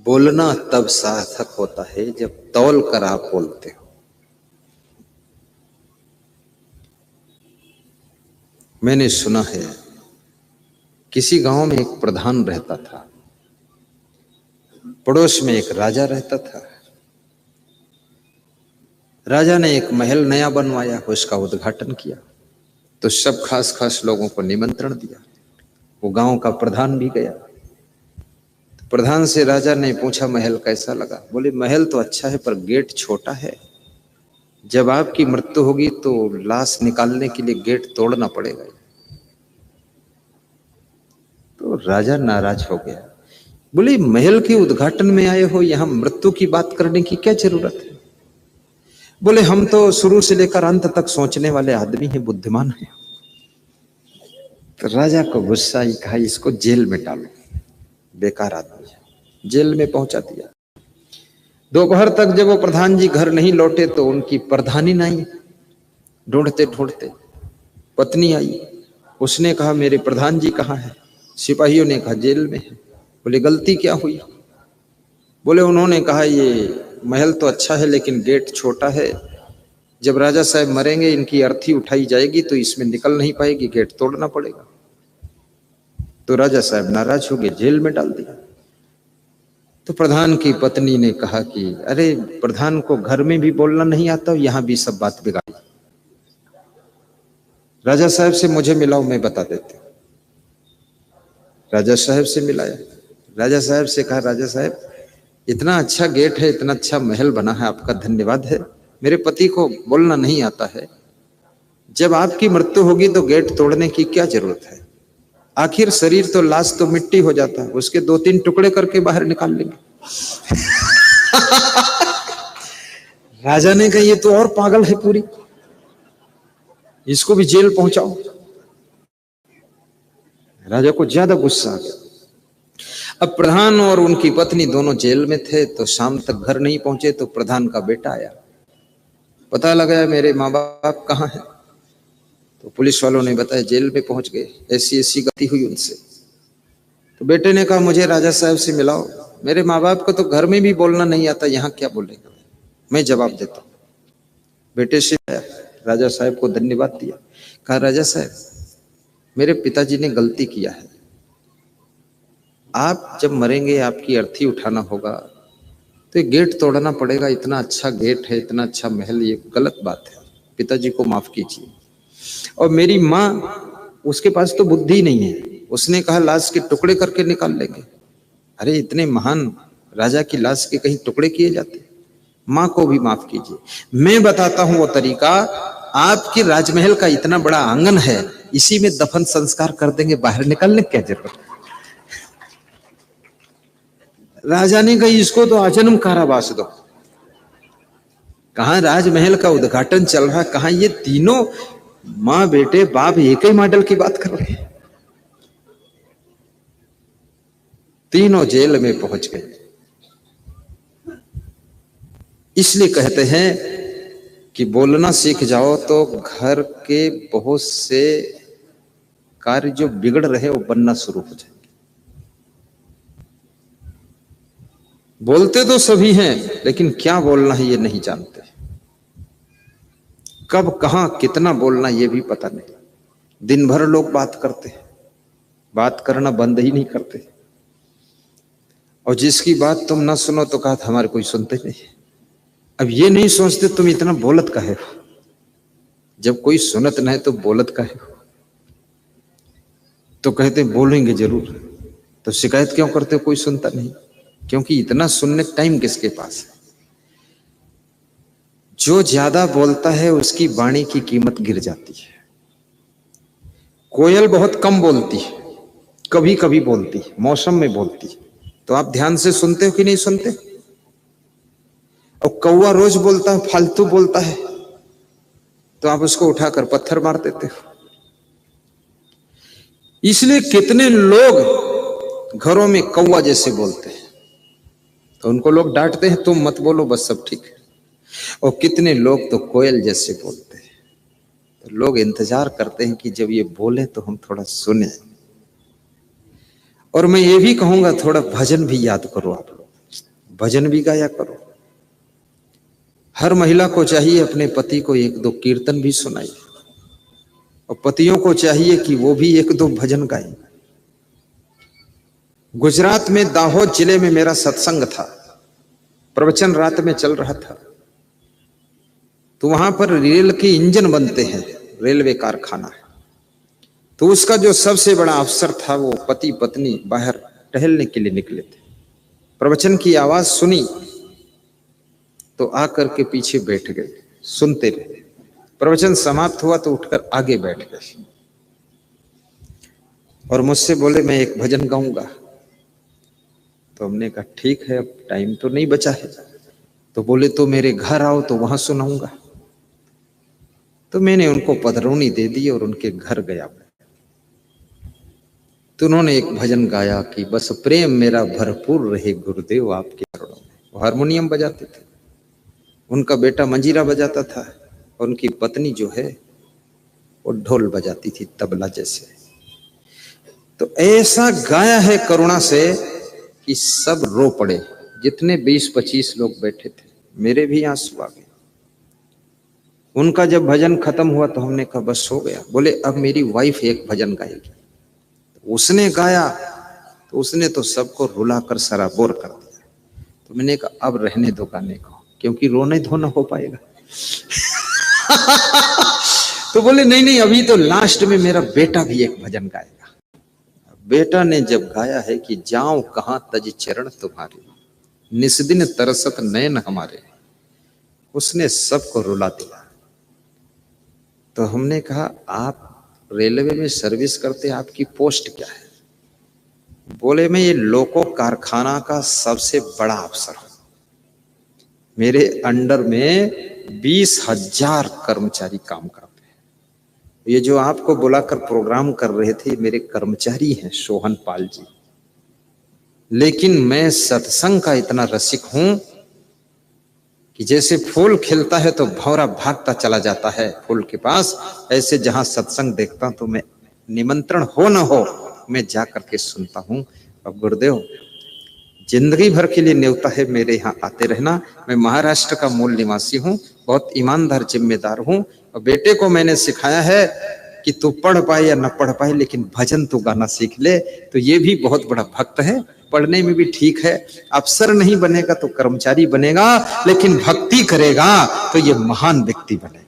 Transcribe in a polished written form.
बोलना तब सार्थक होता है जब तौल कर आप बोलते हो। मैंने सुना है किसी गांव में एक प्रधान रहता था, पड़ोस में एक राजा रहता था। राजा ने एक महल नया बनवाया, उसका उद्घाटन किया तो सब खास खास लोगों को निमंत्रण दिया। वो गांव का प्रधान भी गया। तो प्रधान से राजा ने पूछा महल कैसा लगा? बोले महल तो अच्छा है पर गेट छोटा है, जब आपकी मृत्यु होगी तो लाश निकालने के लिए गेट तोड़ना पड़ेगा। तो राजा नाराज हो गया। बोले महल के उद्घाटन में आए हो, यहां मृत्यु की बात करने की क्या जरूरत है? बोले हम तो शुरू से लेकर अंत तक सोचने वाले आदमी हैं, बुद्धिमान हैं। तो राजा को गुस्सा ही, कहा इसको जेल में डालो, बेकार आदमी है। जेल में पहुंचा दिया। दोपहर तक जब वो प्रधान जी घर नहीं लौटे तो उनकी प्रधानी नहीं, ढूंढते ढूंढते पत्नी आई। उसने कहा मेरे प्रधान जी कहाँ है? सिपाहियों ने कहा जेल में है। बोले गलती क्या हुई? बोले उन्होंने कहा ये महल तो अच्छा है लेकिन गेट छोटा है, जब राजा साहब मरेंगे इनकी अर्थी उठाई जाएगी तो इसमें निकल नहीं पाएगी, गेट तोड़ना पड़ेगा। तो राजा साहब नाराज हो गए, जेल में डाल दिया। तो प्रधान की पत्नी ने कहा कि अरे प्रधान को घर में भी बोलना नहीं आता, यहां भी सब बात बिगाड़ी। राजा साहब से मुझे मिलाओ, मैं बता देती हूँ। राजा साहब से मिलाया। राजा साहब से कहा राजा साहब इतना अच्छा गेट है, इतना अच्छा महल बना है, आपका धन्यवाद है। मेरे पति को बोलना नहीं आता है, जब आपकी मृत्यु होगी तो गेट तोड़ने की क्या जरूरत है? आखिर शरीर तो, लाश तो मिट्टी हो जाता है, उसके 2-3 टुकड़े करके बाहर निकाल लेंगे। राजा ने कहा ये तो और पागल है पूरी, इसको भी जेल पहुंचाओ। राजा को ज्यादा गुस्सा आ गया। अब प्रधान और उनकी पत्नी दोनों जेल में थे तो शाम तक घर नहीं पहुंचे तो प्रधान का बेटा आया। पता लगाया मेरे माँ बाप कहाँ हैं? तो पुलिस वालों ने बताया जेल में पहुंच गए, ऐसी ऐसी गलती हुई उनसे। तो बेटे ने कहा मुझे राजा साहब से मिलाओ, मेरे माँ बाप को तो घर में भी बोलना नहीं आता, यहाँ क्या बोलेगा, मैं जवाब देता हूँ। बेटे से आया, राजा साहब को धन्यवाद दिया। कहा राजा साहब मेरे पिताजी ने गलती किया है, आप जब मरेंगे आपकी अर्थी उठाना होगा तो ये गेट तोड़ना पड़ेगा, इतना अच्छा गेट है, इतना अच्छा महल, ये गलत बात है, पिताजी को माफ कीजिए। और मेरी माँ, उसके पास तो बुद्धि नहीं है, उसने कहा लाश के टुकड़े करके निकाल लेंगे। अरे इतने महान राजा की लाश के कहीं टुकड़े किए जाते? माँ को भी माफ कीजिए, मैं बताता हूं वो तरीका। आपके राजमहल का इतना बड़ा आंगन है, इसी में दफन संस्कार कर देंगे, बाहर निकलने क्या जरूरत? राजा ने कहा इसको तो आजन्म कारावास दो। कहां राजमहल का उद्घाटन चल रहा, कहां ये तीनों माँ बेटे बाप एक ही मॉडल की बात कर रहे हैं। तीनों जेल में पहुंच गए। इसलिए कहते हैं कि बोलना सीख जाओ तो घर के बहुत से कार्य जो बिगड़ रहे वो बनना शुरू हो जाएंगे। बोलते तो सभी हैं लेकिन क्या बोलना है ये नहीं जानते, कब कहां कितना बोलना ये भी पता नहीं। दिन भर लोग बात करते हैं, बात करना बंद ही नहीं करते, और जिसकी बात तुम ना सुनो तो कहा हमारे कोई सुनते नहीं। अब ये नहीं सोचते तुम इतना बोलत काहे हो, जब कोई सुनत नहीं तो बोलत काहे हो? तो कहते बोलेंगे जरूर, तो शिकायत क्यों करते हो कोई सुनता नहीं? क्योंकि इतना सुनने टाइम किसके पास है? जो ज्यादा बोलता है उसकी वाणी की कीमत गिर जाती है। कोयल बहुत कम बोलती है, कभी कभी बोलती है, मौसम में बोलती है, तो आप ध्यान से सुनते हो कि नहीं सुनते? और कौवा रोज बोलता है, फालतू बोलता है, तो आप उसको उठाकर पत्थर मार देते हो। इसलिए कितने लोग घरों में कौवा जैसे बोलते हैं तो उनको लोग डांटते हैं तुम मत बोलो बस सब ठीक है, और कितने लोग तो कोयल जैसे बोलते हैं, तो लोग इंतजार करते हैं कि जब ये बोले तो हम थोड़ा सुने। और मैं ये भी कहूंगा थोड़ा भजन भी याद करो आप लोग, भजन भी गाया करो। हर महिला को चाहिए अपने पति को एक दो कीर्तन भी सुनाए, और पतियों को चाहिए कि वो भी एक दो भजन गाएं। गुजरात में दाहोद जिले में मेरा सत्संग था, प्रवचन रात में चल रहा था, तो वहां पर रेल के इंजन बनते हैं, रेलवे कारखाना है। तो उसका जो सबसे बड़ा अफसर था, वो पति पत्नी बाहर टहलने के लिए निकले थे। प्रवचन की आवाज सुनी तो आकर के पीछे बैठ गए, सुनते रहे। प्रवचन समाप्त हुआ तो उठकर आगे बैठ गए और मुझसे बोले मैं एक भजन गाऊंगा। तो हमने कहा ठीक है, अब टाइम तो नहीं बचा है। तो बोले तो मेरे घर आओ तो वहां सुनाऊंगा। तो मैंने उनको पधरौनी दे दी और उनके घर गया। तो उन्होंने एक भजन गाया कि बस प्रेम मेरा भरपूर रहे गुरुदेव आपके चरणों में। वो हारमोनियम बजाते थे, उनका बेटा मंजीरा बजाता था, और उनकी पत्नी जो है वो ढोल बजाती थी, तबला जैसे। तो ऐसा गाया है करुणा से कि सब रो पड़े। जितने 20-25 लोग बैठे थे, मेरे भी आंसू आ गए। उनका जब भजन खत्म हुआ तो हमने कहा बस हो गया। बोले अब मेरी वाइफ एक भजन गाएगी। उसने गाया तो उसने तो सबको रुलाकर सराबोर कर दिया। तो मैंने कहा अब रहने दो गाने को, क्योंकि रोने धोना हो पाएगा। तो बोले नहीं नहीं, अभी तो लास्ट में मेरा बेटा भी एक भजन गाएगा। बेटा ने जब गाया है कि जाऊं कहां तज चरण तुम्हारे, निस्दिन तरसत नयन हमारे, उसने सबको रुला दिया। तो हमने कहा आप रेलवे में सर्विस करते, आपकी पोस्ट क्या है? बोले मैं ये लोको कारखाना का सबसे बड़ा अफसर हूं, मेरे अंडर में 20,000 कर्मचारी काम करते हैं। ये जो आपको बुलाकर प्रोग्राम कर रहे थे मेरे कर्मचारी हैं, सोहन पाल जी। लेकिन मैं सत्संग का इतना रसिक हूं कि जैसे फूल खिलता है तो भौरा भागता चला जाता है फूल के पास, ऐसे जहां सत्संग देखता हूं तो मैं निमंत्रण हो न हो मैं जा करके सुनता हूं। अब गुरुदेव जिंदगी भर के लिए न्योता है मेरे यहाँ आते रहना। मैं महाराष्ट्र का मूल निवासी हूँ, बहुत ईमानदार जिम्मेदार हूँ, और बेटे को मैंने सिखाया है कि तू पढ़ पाए या न पढ़ पाए लेकिन भजन तू गाना सीख ले। तो ये भी बहुत बड़ा भक्त है, पढ़ने में भी ठीक है, अफसर नहीं बनेगा तो कर्मचारी बनेगा, लेकिन भक्ति करेगा तो ये महान व्यक्ति बनेगा।